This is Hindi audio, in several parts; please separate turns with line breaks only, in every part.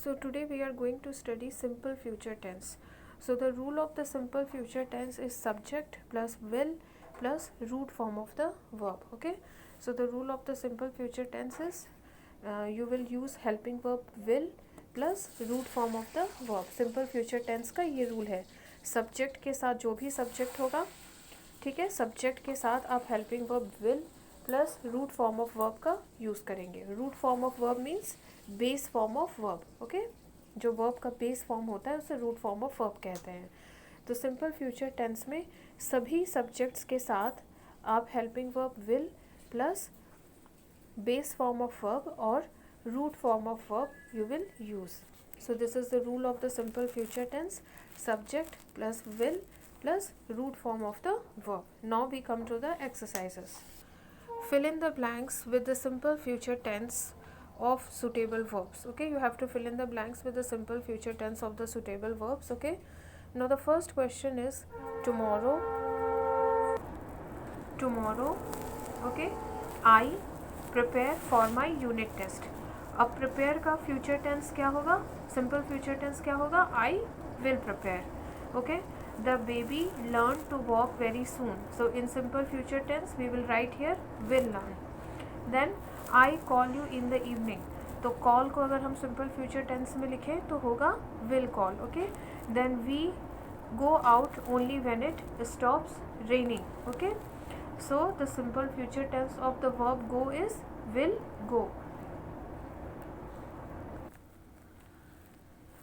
So today we are going to study simple future tense. So the rule of the simple future tense is subject plus will plus root form of the verb. Okay. So the rule of the simple future tense is you will use helping verb will plus root form of the verb. Simple future tense का ये रूल है. सब्जेक्ट के साथ जो भी सब्जेक्ट होगा, ठीक है, सब्जेक्ट के साथ आप helping verb will plus root form of verb का यूज़ करेंगे. Root form of verb means base form of verb. Okay, जो वर्ब का बेस फॉर्म होता है उसे रूट फॉर्म ऑफ वर्ब कहते हैं. तो सिंपल फ्यूचर टेंस में सभी सब्जेक्ट्स के साथ आप helping verb will plus base form of verb और root form of verb you will use. So this is the rule of the simple future tense. Subject plus will plus root form of the verb. Now we come to the exercises. Fill in the blanks with the simple future tense of suitable verbs. Okay, you have to fill in the blanks with the simple future tense of the suitable verbs. Okay, now the first question is tomorrow. Okay, I prepare for my unit test. अब प्रिपेयर का फ्यूचर टेंस क्या होगा, सिंपल फ्यूचर टेंस क्या होगा, I will prepare. Okay, the baby learn to walk very soon. So in simple future tense we will write here will learn. Then I call you in the evening. तो कॉल को अगर हम सिंपल फ्यूचर टेंस में लिखें तो होगा will call. Okay, then we go out only when it stops raining. Okay, so the simple future tense of the verb go is will go.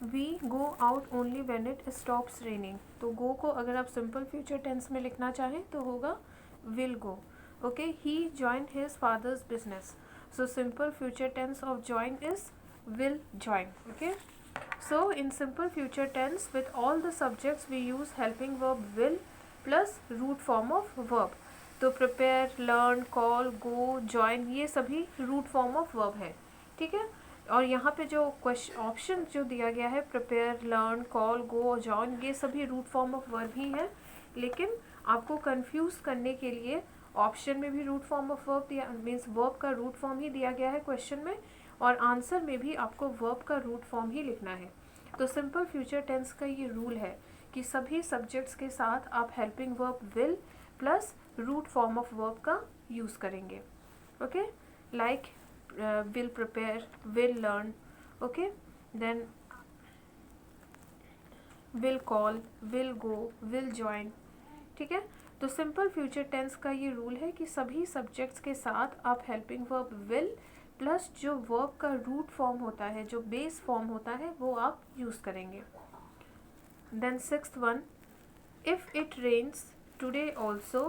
We go out only when it stops raining. तो गो को अगर आप सिंपल फ्यूचर टेंस में लिखना चाहें तो होगा will go. Okay, he join his father's business. So simple future tense of join is will join. Okay, so in simple future tense with all the subjects we use helping verb will plus root form of verb. तो prepare, learn, call, go, join ये सभी रूट फॉर्म ऑफ वर्ब है. ठीक है, और यहाँ पे जो क्वेश्चन ऑप्शन जो दिया गया है prepare, learn, call, go, join ये सभी रूट फॉर्म ऑफ वर्ब ही हैं. लेकिन आपको कंफ्यूज करने के लिए ऑप्शन में भी रूट फॉर्म ऑफ वर्ब दिया, मीन्स वर्ब का रूट फॉर्म ही दिया गया है क्वेश्चन में, और आंसर में भी आपको वर्ब का रूट फॉर्म ही लिखना है. तो सिंपल फ्यूचर टेंस का ये रूल है कि सभी सब्जेक्ट्स के साथ आप helping verb will plus root form of verb का यूज़ करेंगे. Okay, like will prepare, will learn. Okay, then will call, will go, will join. ठीक है, तो सिंपल फ्यूचर टेंस का ये रूल है कि सभी सब्जेक्ट्स के साथ आप हेल्पिंग वर्ब विल प्लस जो वर्ब का रूट फॉर्म होता है, जो बेस फॉर्म होता है, वो आप यूज़ करेंगे. Then sixth one, if it rains today also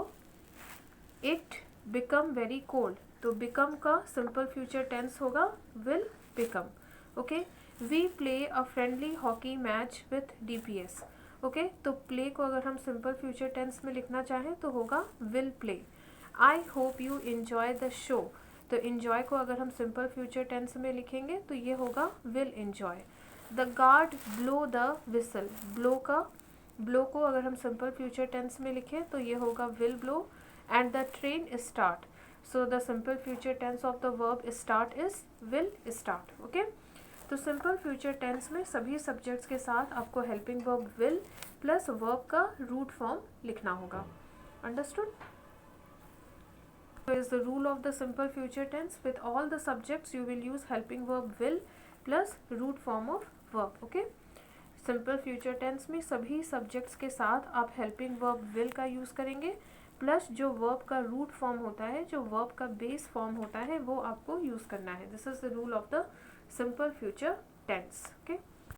it become very cold. तो बिकम का सिंपल फ्यूचर टेंस होगा will become. Okay, we play a friendly hockey match with DPS. Okay, तो प्ले को अगर हम सिंपल फ्यूचर टेंस में लिखना चाहें तो होगा will play. I hope you enjoy the show. तो इन्जॉय को अगर हम सिंपल फ्यूचर टेंस में लिखेंगे तो ये होगा will enjoy. The guard blow the whistle. Blow को अगर हम सिंपल फ्यूचर टेंस में लिखें तो ये होगा will blow. And the train start. So the simple future tense of the verb start is will start. Okay, तो simple future tense में सभी subjects के साथ आपको helping verb will plus verb का root form लिखना होगा. Understood? So is the rule of the simple future tense. With all the subjects you will use helping verb will plus root form of verb. Okay, simple future tense में सभी सब्जेक्ट्स के साथ आप हेल्पिंग वर्ब विल का यूज़ करेंगे प्लस जो वर्ब का रूट फॉर्म होता है, जो वर्ब का बेस फॉर्म होता है, वो आपको यूज़ करना है. This is the rule of the simple future tense. Okay.